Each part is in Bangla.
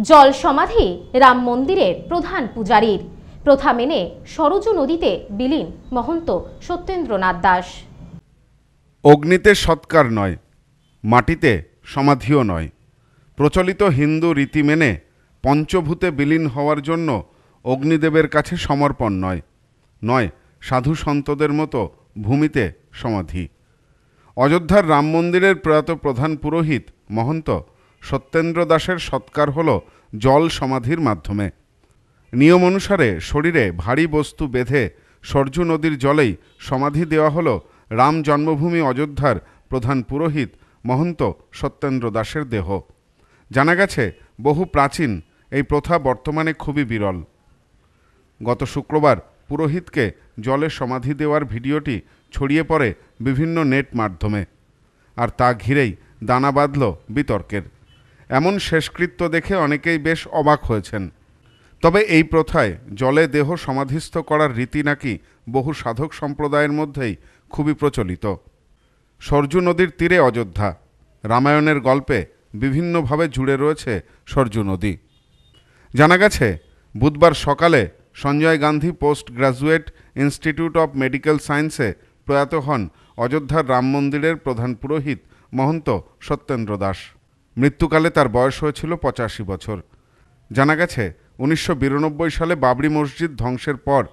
জল সমাধি রাম মন্দিরের প্রধান পূজারীর। প্রথা মেনে সরজু নদীতে বিলীন মহন্ত সত্যেন্দ্রনাথ দাস। অগ্নিতে সৎকার নয়, মাটিতে সমাধিও নয়। প্রচলিত হিন্দু রীতি মেনে পঞ্চভূতে বিলীন হওয়ার জন্য অগ্নিদেবের কাছে সমর্পণ নয়, নয় সাধু সন্তদের মতো ভূমিতে সমাধি। অযোধ্যার রাম মন্দিরের প্রয়াত প্রধান পুরোহিত মহন্ত সত্যেন্দ্র দাসের সৎকার হল জল সমাধির মাধ্যমে। নিয়ম অনুসারে শরীরে ভারী বস্তু বেঁধে সরজু নদীর জলেই সমাধি দেওয়া হল রাম জন্মভূমি অযোধ্যার প্রধান পুরোহিত মহন্ত সত্যেন্দ্র দাসের দেহ। জানা গেছে বহু প্রাচীন এই প্রথা বর্তমানে খুবই বিরল। গত শুক্রবার পুরোহিতকে জলে সমাধি দেওয়ার ভিডিওটি ছড়িয়ে পড়ে বিভিন্ন নেট মাধ্যমে, আর তা ঘিরেই দানা বাঁধল বিতর্কের। এমন শেষকৃত্য দেখে অনেকেই বেশ অবাক হয়েছেন। তবে এই প্রথায় জলে দেহ সমাধিস্থ করার রীতি নাকি বহু সাধক সম্প্রদায়ের মধ্যেই খুবই প্রচলিত। সরজু নদীর তীরে অযোধ্যা, রামায়ণের গল্পে বিভিন্নভাবে জুড়ে রয়েছে সরজু নদী। জানা গেছে বুধবার সকালে Sanjay Gandhi post graduate institute of medical সায়েন্সে প্রয়াত হন অযোধ্যার রাম মন্দিরের প্রধান পুরোহিত মহন্ত সত্যেন্দ্র দাস। মৃত্যুকালে তার বয়স হয়েছিল 85 বছর। জানা গেছে 1992 সালে বাবরি মসজিদ ধ্বংসের পর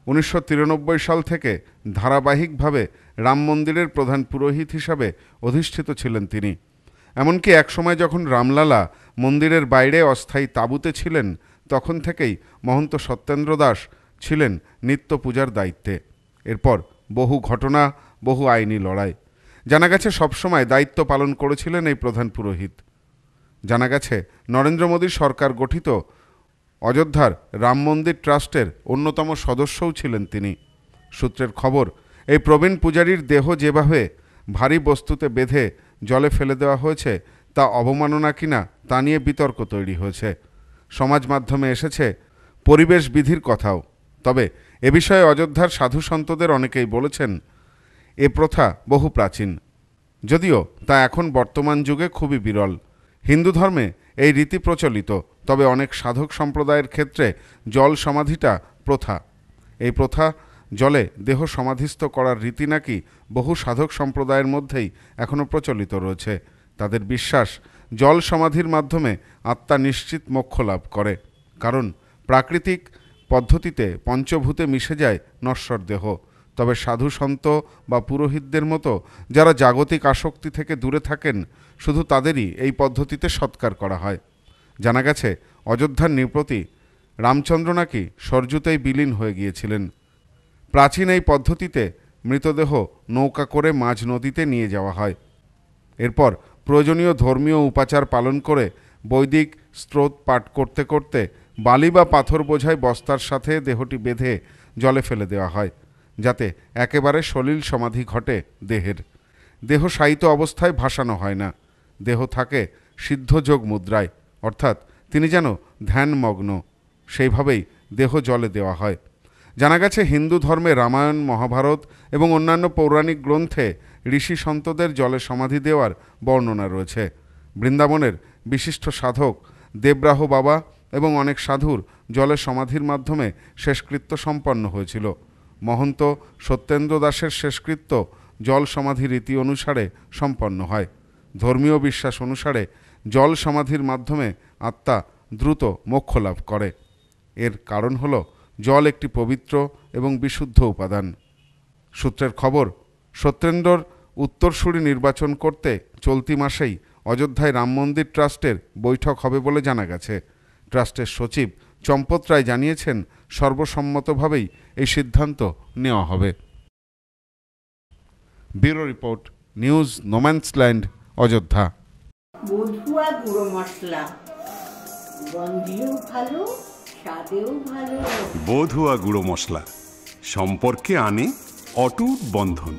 1993 সাল থেকে ধারাবাহিকভাবে রাম মন্দিরের প্রধান পুরোহিত হিসাবে অধিষ্ঠিত ছিলেন তিনি। এমনকি একসময় যখন রামলালা মন্দিরের বাইরে অস্থায়ী তাঁবুতে ছিলেন, তখন থেকেই মহন্ত সত্যেন্দ্র দাস ছিলেন নিত্য পূজার দায়িত্বে। এরপর বহু ঘটনা, বহু আইনি লড়াই। জানা গেছে সবসময় দায়িত্ব পালন করেছিলেন এই প্রধান পুরোহিত। জানা গেছে নরেন্দ্র মোদীর সরকার গঠিত অযোধ্যার রাম মন্দির ট্রাস্টের অন্যতম সদস্যও ছিলেন তিনি। সূত্রের খবর, এই প্রবীণ পূজারীর দেহ যেভাবে ভারী বস্তুতে বেঁধে জলে ফেলে দেওয়া হয়েছে তা অবমাননা কিনা তা নিয়ে বিতর্ক তৈরি হয়েছে। সমাজ মাধ্যমে এসেছে পরিবেশ বিধির কথাও। তবে এ বিষয়ে অযোধ্যার সাধু সন্তদের অনেকেই বলেছেন এ প্রথা বহু প্রাচীন, যদিও তা এখন বর্তমান যুগে খুবই বিরল। হিন্দু ধর্মে এই রীতি প্রচলিত, তবে অনেক সাধক সম্প্রদায়ের ক্ষেত্রে জল সমাধিটা প্রথা। এই প্রথা জলে দেহ সমাধিস্থ করার রীতি নাকি বহু সাধক সম্প্রদায়ের মধ্যেই এখনও প্রচলিত রয়েছে। তাদের বিশ্বাস জল সমাধির মাধ্যমে আত্মা নিশ্চিত মোক্ষ লাভ করে, কারণ প্রাকৃতিক পদ্ধতিতে পঞ্চভূতে মিশে যায় নশ্বর দেহ। তবে সাধু সন্ত বা পুরোহিতদের মতো যারা জাগতিক আসক্তি থেকে দূরে থাকেন, শুধু তাদেরই এই পদ্ধতিতে সৎকার করা হয়। জানা গেছে অযোধ্যার নৃপতি রামচন্দ্র নাকি সরজুতেই বিলীন হয়ে গিয়েছিলেন। প্রাচীন এই পদ্ধতিতে মৃতদেহ নৌকা করে মাঝ নদীতে নিয়ে যাওয়া হয়। এরপর প্রয়োজনীয় ধর্মীয় উপাচার পালন করে বৈদিক স্তোত্র পাঠ করতে করতে বালি বা পাথর বোঝাই বস্তার সাথে দেহটি বেঁধে জলে ফেলে দেওয়া হয়, যাতে একেবারে সলিল সমাধি ঘটে দেহের। দেহ শায়িত অবস্থায় ভাসানো হয় না, দেহ থাকে সিদ্ধযোগ মুদ্রায়, অর্থাৎ তিনি যেন ধ্যানমগ্ন। সেইভাবেই দেহ জলে দেওয়া হয়। জানা গেছে হিন্দু ধর্মে রামায়ণ, মহাভারত এবং অন্যান্য পৌরাণিক গ্রন্থে ঋষি সন্তদের জলে সমাধি দেওয়ার বর্ণনা রয়েছে। বৃন্দাবনের বিশিষ্ট সাধক দেবরাহ বাবা এবং অনেক সাধুর জলে সমাধির মাধ্যমে শেষকৃত্য সম্পন্ন হয়েছিল। মহন্ত সত্যেন্দ্র দাসের শেষকৃত্য জল সমাধি রীতি অনুসারে সম্পন্ন হয়। ধর্মীয় বিশ্বাস অনুসারে জল সমাধির মাধ্যমে আত্মা দ্রুত মোক্ষ লাভ করে। এর কারণ হল জল একটি পবিত্র এবং বিশুদ্ধ উপাদান। সূত্রের খবর, সত্যেন্দ্রর উত্তরসূরি নির্বাচন করতে চলতি মাসেই অযোধ্যায় রাম মন্দির ট্রাস্টের বৈঠক হবে বলে জানা গেছে। ট্রাস্টের সচিব চম্পত রায় জানিয়েছেন, সর্বসম্মতভাবেই এই সিদ্ধান্ত নেওয়া হবে। Bureau report, news no man's land, Ayodhya. বধুয়া গুঁড়ো মশলা, গন্ধেও ভালো, স্বাদেও ভালো। বধুয়া গুঁড়ো মশলা, সম্পর্কে আনে অটুট বন্ধন।